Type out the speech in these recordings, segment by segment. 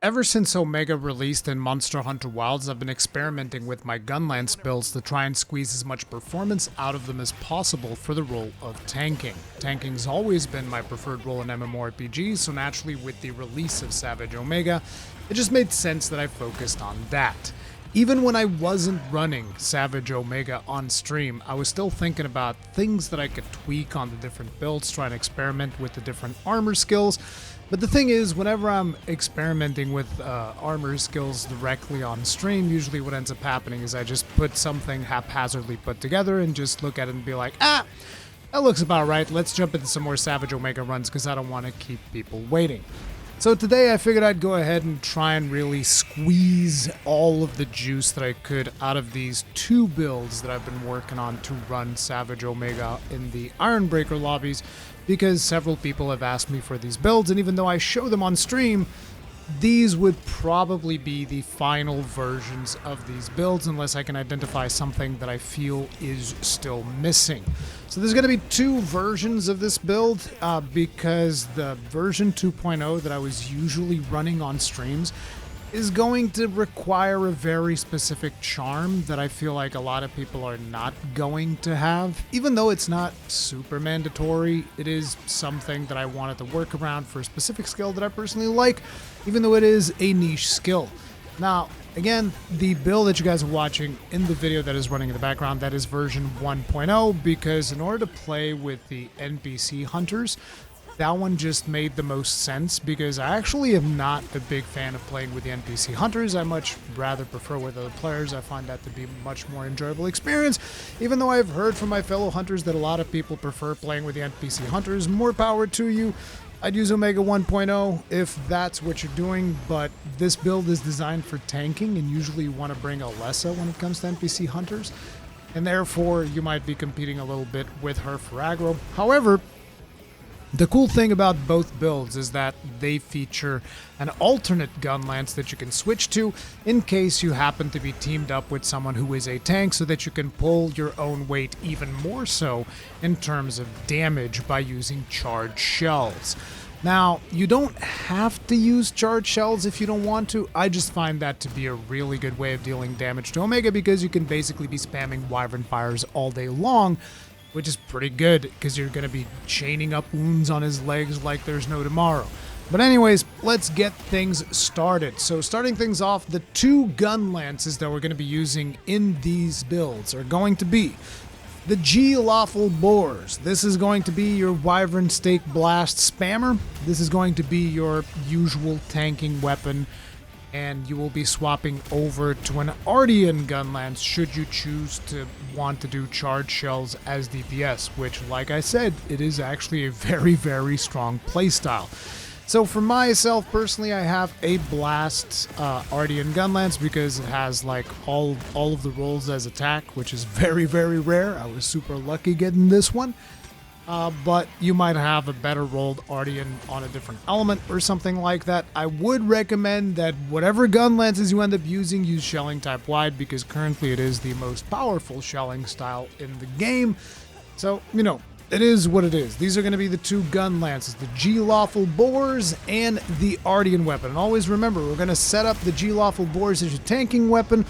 Ever since Omega released in Monster Hunter Wilds, I've been experimenting with my Gunlance builds to try and squeeze as much performance out of them as possible for the role of tanking. Tanking's always been my preferred role in MMORPGs, so naturally with the release of Savage Omega, it just made sense that I focused on that. Even when I wasn't running Savage Omega on stream, I was still thinking about things that I could tweak on the different builds, trying to experiment with the different armor skills. But the thing is, whenever I'm experimenting with armor skills directly on stream, usually what ends up happening is I just put something haphazardly put together and just look at it and be like, that looks about right, let's jump into some more Savage Omega runs because I don't want to keep people waiting. So today I figured I'd go ahead and try and really squeeze all of the juice that I could out of these two builds that I've been working on to run Savage Omega in the Ironbreaker lobbies, because several people have asked me for these builds, and even though I show them on stream, these would probably be the final versions of these builds unless I can identify something that I feel is still missing. So there's going to be two versions of this build because the version 2.0 that I was usually running on streams is going to require a very specific charm that I feel like a lot of people are not going to have. Even though it's not super mandatory, it is something that I wanted to work around for a specific skill that I personally like, even though it is a niche skill. Now, again, the build that you guys are watching in the video that is running in the background, that is version 1.0, because in order to play with the NPC hunters, that one just made the most sense, because I actually am not a big fan of playing with the NPC hunters. I much rather prefer with other players. I find that to be a much more enjoyable experience, even though I've heard from my fellow hunters that a lot of people prefer playing with the NPC hunters. More power to you. I'd use Omega 1.0 if that's what you're doing, but this build is designed for tanking, and usually you want to bring Alessa when it comes to NPC hunters, and therefore you might be competing a little bit with her for aggro. However, the cool thing about both builds is that they feature an alternate Gunlance that you can switch to in case you happen to be teamed up with someone who is a tank, so that you can pull your own weight even more so in terms of damage by using charged shells. Now, you don't have to use charged shells if you don't want to. I just find that to be a really good way of dealing damage to Omega, because you can basically be spamming Wyvern Fires all day long, which is pretty good because you're going to be chaining up wounds on his legs like there's no tomorrow. But anyways, let's get things started. So starting things off, the two Gunlances that we're going to be using in these builds are going to be the G-Lawful Boars. This is going to be your Wyvern Stake Blast spammer. This is going to be your usual tanking weapon, and you will be swapping over to an Ardean Gunlance should you choose to want to do charged shells as DPS, which, like I said, it is actually a very, very strong playstyle. So for myself personally, I have a Blast Ardean Gunlance because it has like all of the rolls as attack, which is very, very rare. I was super lucky getting this one. But you might have a better rolled Ardean on a different element or something like that. I would recommend that whatever Gunlances you end up using, use shelling type wide, because currently it is the most powerful shelling style in the game. So, you know, it is what it is. These are going to be the two Gunlances, the G-Lawful Boars and the Ardean weapon. And always remember, we're going to set up the G-Lawful Boars as your tanking weapon,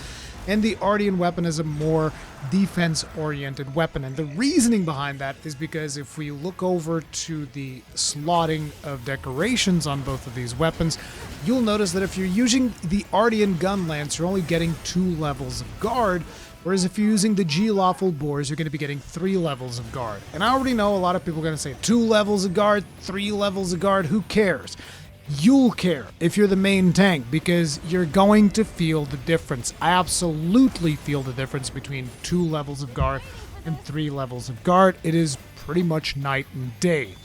and the Ardean weapon is a more defense-oriented weapon. And the reasoning behind that is because if we look over to the slotting of decorations on both of these weapons, you'll notice that if you're using the Ardean Gunlance, you're only getting 2 levels of guard, whereas if you're using the G-Lawful Boars, you're going to be getting 3 levels of guard. And I already know a lot of people are going to say 2 levels of guard, 3 levels of guard, who cares? You'll care if you're the main tank, because you're going to feel the difference. I absolutely feel the difference between 2 levels of guard and 3 levels of guard. It is pretty much night and day.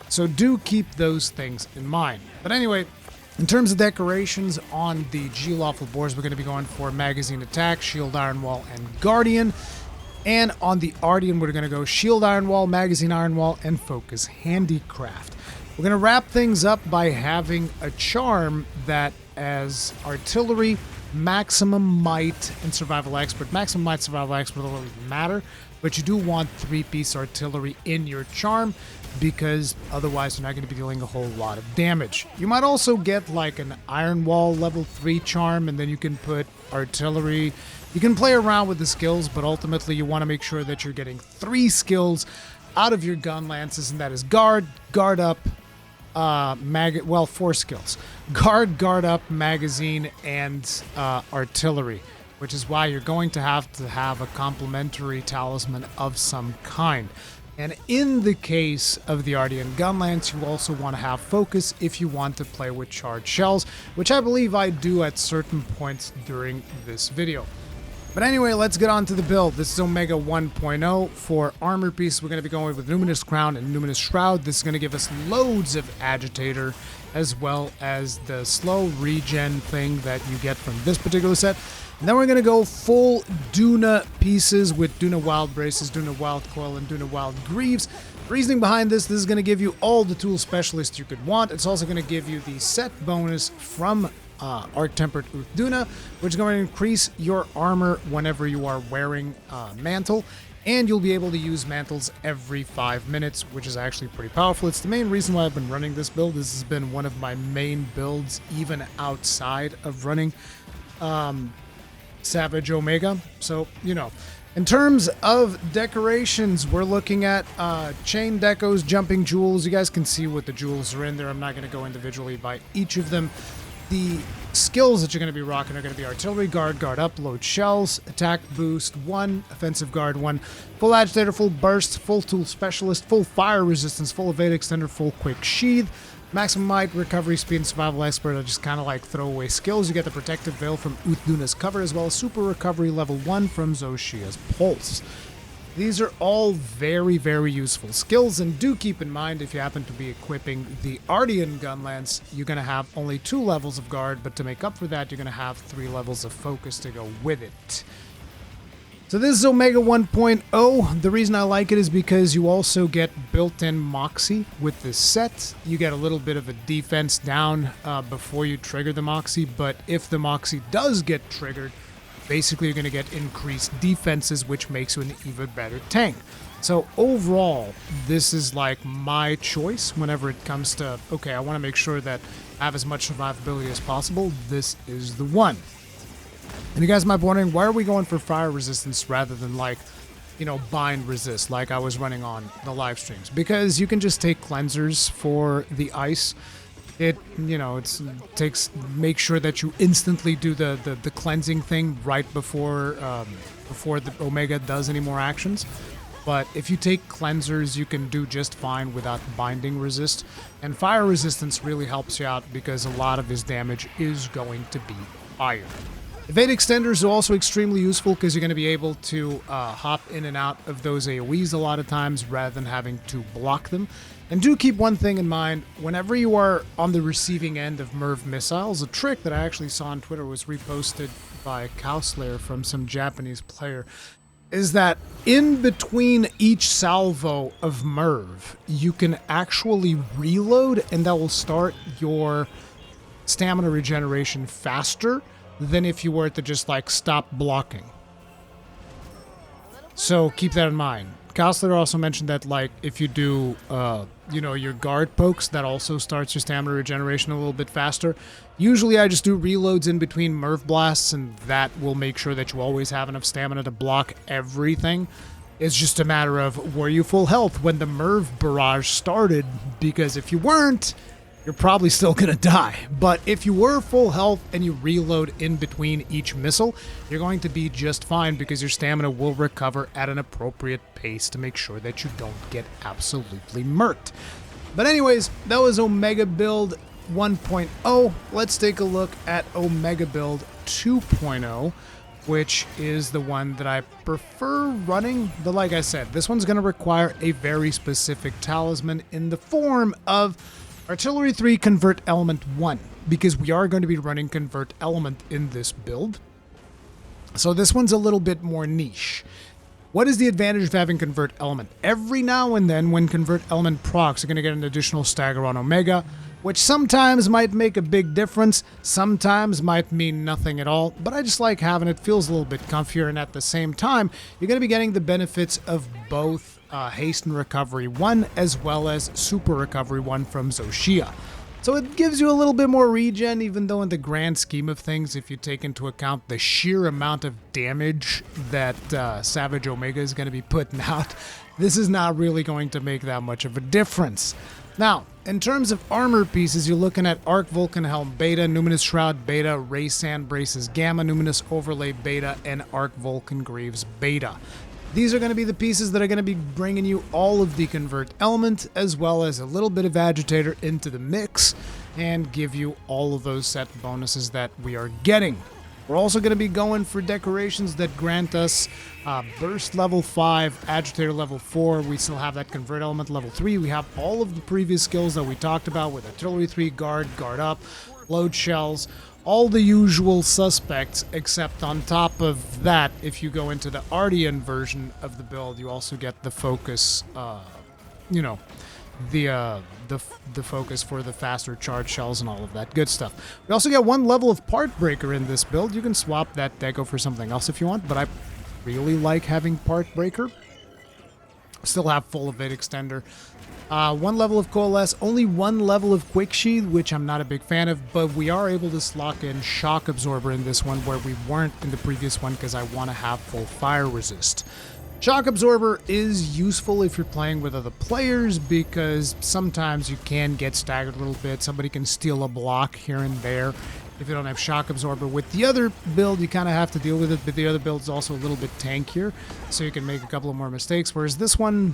So do keep those things in mind. But anyway, in terms of decorations on the G-Lawful Boars, we're going to be going for Magazine Attack, Shield Iron Wall, and Guardian. And on the Ardean, we're going to go Shield Iron Wall, Magazine Iron Wall, and Focus Handicraft. We're going to wrap things up by having a charm that as artillery, maximum might, and survival expert. Maximum might, survival expert don't really matter, but you do want 3-piece artillery in your charm because otherwise you're not going to be dealing a whole lot of damage. You might also get like an Iron Wall level 3 charm, and then you can put artillery. You can play around with the skills, but ultimately you want to make sure that you're getting 3 skills out of your gun lances, and that is guard, guard up, 4 skills. Guard, guard up, magazine, and artillery, which is why you're going to have a complementary talisman of some kind. And in the case of the Ardean Gunlance, you also want to have focus if you want to play with charged shells, which I believe I do at certain points during this video. But anyway, let's get on to the build. This is Omega 1.0. For armor piece, we're going to be going with Numinous Crown and Numinous Shroud. This is going to give us loads of Agitator, as well as the slow regen thing that you get from this particular set. And then we're going to go full Duna pieces with Duna Wild Braces, Duna Wild Coil, and Duna Wild Greaves. Reasoning behind this is going to give you all the tool specialists you could want. It's also going to give you the set bonus from Arc Tempered Duna, which is going to increase your armor whenever you are wearing Mantle, and you'll be able to use Mantles every 5 minutes, which is actually pretty powerful. It's the main reason why I've been running this build. This has been one of my main builds, even outside of running Savage Omega. So, you know, in terms of decorations, we're looking at chain decos, jumping jewels. You guys can see what the jewels are in there. I'm not going to go individually by each of them. The skills that you're going to be rocking are going to be Artillery, Guard, Guard Up, Load Shells, Attack Boost 1, Offensive Guard 1, Full Agitator, Full Burst, Full Tool Specialist, Full Fire Resistance, Full Evade Extender, Full Quick Sheath, Maximum Might, Recovery Speed, and Survival Expert are just kind of like throwaway skills. You get the Protective Veil from Uthduna's Cover, as well as Super Recovery Level 1 from Zoshia's Pulse. These are all very, very useful skills, and do keep in mind if you happen to be equipping the Ardean Gunlance, you're going to have only 2 levels of guard, but to make up for that, you're going to have 3 levels of focus to go with it. So this is Omega 1.0. The reason I like it is because you also get built-in Moxie with this set. You get a little bit of a defense down before you trigger the Moxie, but if the Moxie does get triggered, basically you're going to get increased defenses, which makes you an even better tank. So overall, this is like my choice whenever it comes to, okay, I want to make sure that I have as much survivability as possible. This is the one. And you guys might be wondering, why are we going for fire resistance rather than, like, you know, bind resist like I was running on the live streams? Because you can just take cleansers for the ice. It, you know, make sure that you instantly do the cleansing thing right before the Omega does any more actions. But if you take cleansers, you can do just fine without binding resist. And fire resistance really helps you out because a lot of his damage is going to be fire. Evade extenders are also extremely useful because you're going to be able to hop in and out of those AoEs a lot of times rather than having to block them. And do keep one thing in mind, whenever you are on the receiving end of Merv missiles, a trick that I actually saw on Twitter was reposted by Cowslayer from some Japanese player, is that in between each salvo of Merv, you can actually reload, and that will start your stamina regeneration faster than if you were to just, like, stop blocking. So keep that in mind. Costler also mentioned that, like, if you do, you know, your guard pokes, that also starts your stamina regeneration a little bit faster. Usually I just do reloads in between Merv blasts, and that will make sure that you always have enough stamina to block everything. It's just a matter of, were you full health when the Merv barrage started? Because if you weren't, you're probably still gonna die. But if you were full health and you reload in between each missile, you're going to be just fine because your stamina will recover at an appropriate pace to make sure that you don't get absolutely murked. But anyways, that was Omega Build 1.0. Let's take a look at Omega Build 2.0, which is the one that I prefer running. But like I said, this one's gonna require a very specific talisman in the form of Artillery 3 Convert Element 1, because we are going to be running Convert Element in this build. So this one's a little bit more niche. What is the advantage of having Convert Element? Every now and then when Convert Element procs, you're going to get an additional stagger on Omega. which sometimes might make a big difference, sometimes might mean nothing at all, but I just like having it. Feels a little bit comfier, and at the same time, you're going to be getting the benefits of both Haste and Recovery 1 as well as Super Recovery 1 from Zoshia. So it gives you a little bit more regen, even though in the grand scheme of things, if you take into account the sheer amount of damage that Savage Omega is going to be putting out, this is not really going to make that much of a difference. Now, in terms of armor pieces, you're looking at Arc Vulcan Helm Beta, Numinous Shroud Beta, Ray Sand Braces Gamma, Numinous Overlay Beta, and Arc Vulcan Greaves Beta. These are going to be the pieces that are going to be bringing you all of the Convert element, as well as a little bit of Agitator into the mix, and give you all of those set bonuses that we are getting. We're also going to be going for decorations that grant us Burst level 5, Agitator level 4. We still have that Convert element level 3. We have all of the previous skills that we talked about with Artillery 3, Guard Up, Load Shells, all the usual suspects, except on top of that, if you go into the Ardean version of the build, you also get the focus, the focus for the faster charge shells and all of that good stuff. We also get 1 level of Part Breaker in this build. You can swap that deco for something else if you want, but I really like having Part Breaker. Still have full evade extender. 1 level of Coalesce, only 1 level of Quick Sheath, which I'm not a big fan of, but we are able to slot in Shock Absorber in this one, where we weren't in the previous one because I want to have full fire resist. Shock Absorber is useful if you're playing with other players, because sometimes you can get staggered a little bit. Somebody can steal a block here and there if you don't have Shock Absorber. With the other build, you kind of have to deal with it, but the other build is also a little bit tankier, so you can make a couple of more mistakes, whereas this one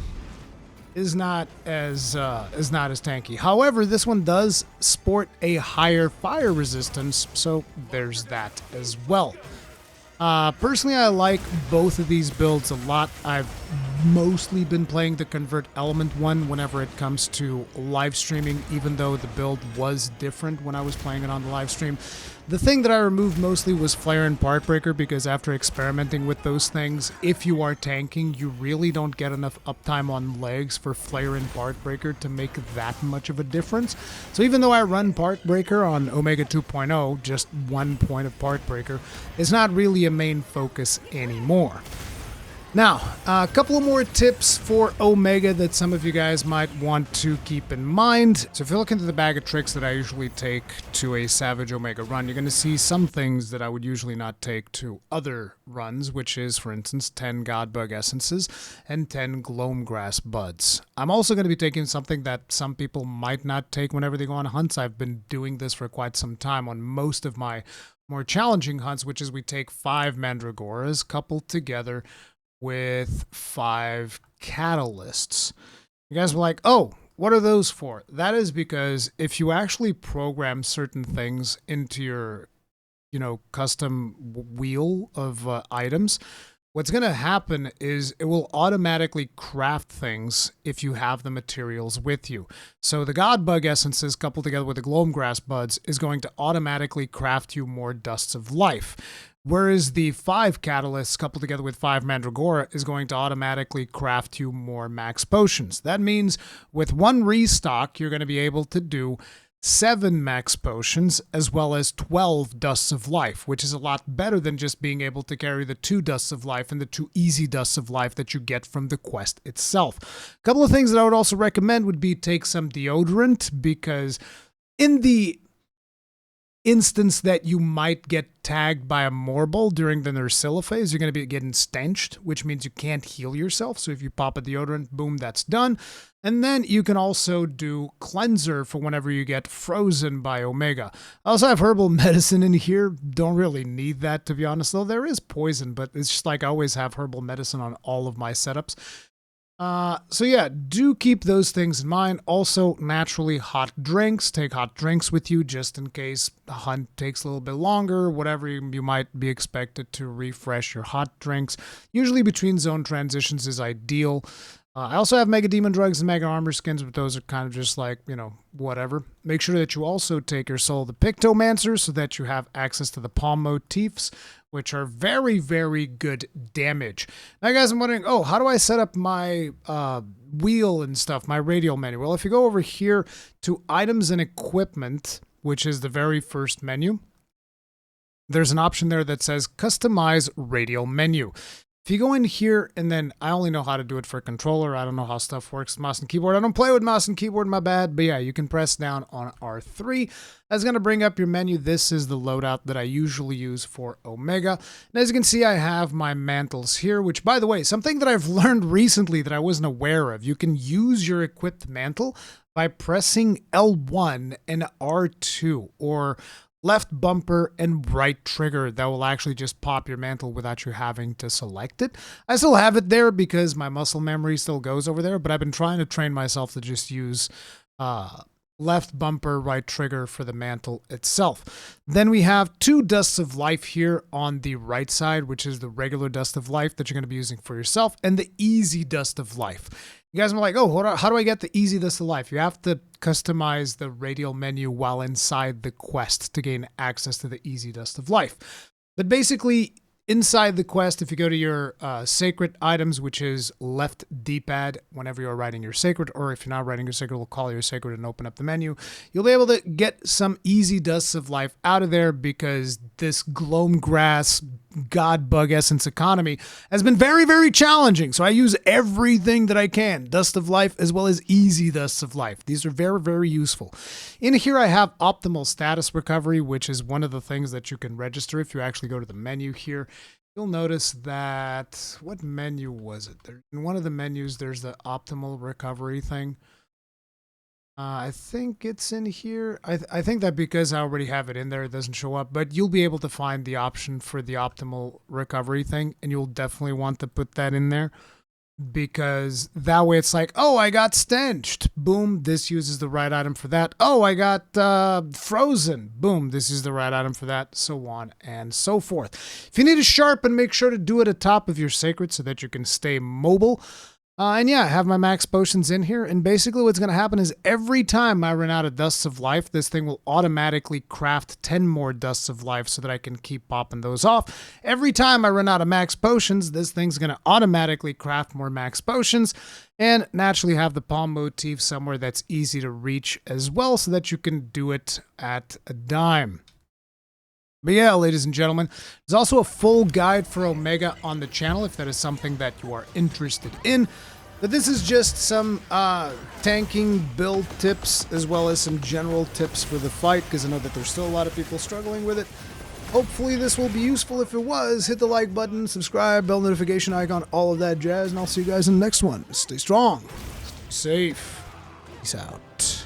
is not as tanky. However, this one does sport a higher fire resistance, so there's that as well. Personally, I like both of these builds a lot. I've mostly been playing the Convert Element one whenever it comes to live streaming, even though the build was different when I was playing it on the live stream. The thing that I removed mostly was Flare and Part Breaker, because after experimenting with those things, if you are tanking, you really don't get enough uptime on legs for Flare and Part Breaker to make that much of a difference. So even though I run Part Breaker on Omega 2.0, just 1 point of Part Breaker, it's not really a main focus anymore. Now, a couple of more tips for Omega that some of you guys might want to keep in mind. So if you look into the bag of tricks that I usually take to a Savage Omega run, you're going to see some things that I would usually not take to other runs, which is, for instance, 10 Godbug Essences and 10 Gloamgrass Buds. I'm also going to be taking something that some people might not take whenever they go on hunts. I've been doing this for quite some time on most of my more challenging hunts, which is we take 5 Mandragoras coupled together with 5 catalysts. You guys were like, oh, what are those for? That is because if you actually program certain things into your, custom wheel of items, what's going to happen is it will automatically craft things if you have the materials with you. So the Godbug Essences coupled together with the Gloamgrass Buds is going to automatically craft you more Dusts of Life. Whereas the 5 catalysts coupled together with 5 Mandragora is going to automatically craft you more max potions. That means with 1 restock, you're going to be able to do 7 max potions as well as 12 Dusts of Life, which is a lot better than just being able to carry the 2 Dusts of Life and the 2 easy Dusts of Life that you get from the quest itself. A couple of things that I would also recommend would be take some deodorant, because in the instance that you might get tagged by a Morbol during the Nursilla phase, you're going to be getting stenched, which means you can't heal yourself. So if you pop a deodorant, boom, that's done. And then you can also do Cleanser for whenever you get frozen by Omega. I also have Herbal Medicine in here. Don't really need that, to be honest, though. There is Poison, but it's just like I always have Herbal Medicine on all of my setups. So yeah, do keep those things in mind. Also, naturally, hot drinks. Take hot drinks with you just in case the hunt takes a little bit longer, whatever you might be expected to refresh your hot drinks. Usually between zone transitions is ideal. I also have Mega Demon Drugs and Mega Armor skins, but those are kind of just like, whatever. Make sure that you also take your Soul of the Pictomancer so that you have access to the palm motifs, which are very, very good damage. Now, guys, I'm wondering, how do I set up my wheel and stuff, my radial menu? Well, if you go over here to Items and Equipment, which is the very first menu, there's an option there that says Customize Radial Menu. If you go in here, and then I only know how to do it for a controller. I don't know how stuff works with mouse and keyboard. I don't play with mouse and keyboard, my bad. But yeah, you can press down on R3. That's going to bring up your menu. This is the loadout that I usually use for Omega. And as you can see, I have my mantles here, which, by the way, something that I've learned recently that I wasn't aware of. You can use your equipped mantle by pressing L1 and R2, or left bumper and right trigger. That will actually just pop your mantle without you having to select it. I still have it there because my muscle memory still goes over there, but I've been trying to train myself to just use left bumper, right trigger for the mantle itself. Then we have 2 Dusts of Life here on the right side, which is the regular Dust of Life that you're going to be using for yourself, and the Easy Dust of Life. You guys are like, how do I get the Easy Dust of Life? You have to customize the radial menu while inside the quest to gain access to the Easy Dust of Life. But basically, inside the quest, if you go to your sacred items, which is left D-pad whenever you're writing your sacred, or if you're not writing your sacred, we'll call your sacred and open up the menu. You'll be able to get some Easy Dusts of Life out of there because this Gloam Grass God Bug Essence economy has been very, very challenging. So I use everything that I can. Dust of Life as well as Easy Dusts of Life. These are very, very useful. In here I have Optimal Status Recovery, which is one of the things that you can register if you actually go to the menu here. You'll notice that, what menu was it? In one of the menus, there's the optimal recovery thing. I think it's in here. I think that because I already have it in there, it doesn't show up, but you'll be able to find the option for the optimal recovery thing, and you'll definitely want to put that in there because that way it's like, I got stenched. Boom, this uses the right item for that. I got frozen. Boom, this is the right item for that, so on and so forth. If you need to sharpen, make sure to do it atop of your sacred so that you can stay mobile. And yeah, I have my max potions in here, and basically what's going to happen is every time I run out of Dusts of Life, this thing will automatically craft 10 more Dusts of Life so that I can keep popping those off. Every time I run out of max potions, this thing's going to automatically craft more max potions, and naturally have the palm motif somewhere that's easy to reach as well so that you can do it at a dime. But yeah, ladies and gentlemen, there's also a full guide for Omega on the channel if that is something that you are interested in. But this is just some tanking build tips as well as some general tips for the fight, because I know that there's still a lot of people struggling with it. Hopefully this will be useful. If it was, hit the like button, subscribe, bell notification icon, all of that jazz, and I'll see you guys in the next one. Stay strong, stay safe, peace out.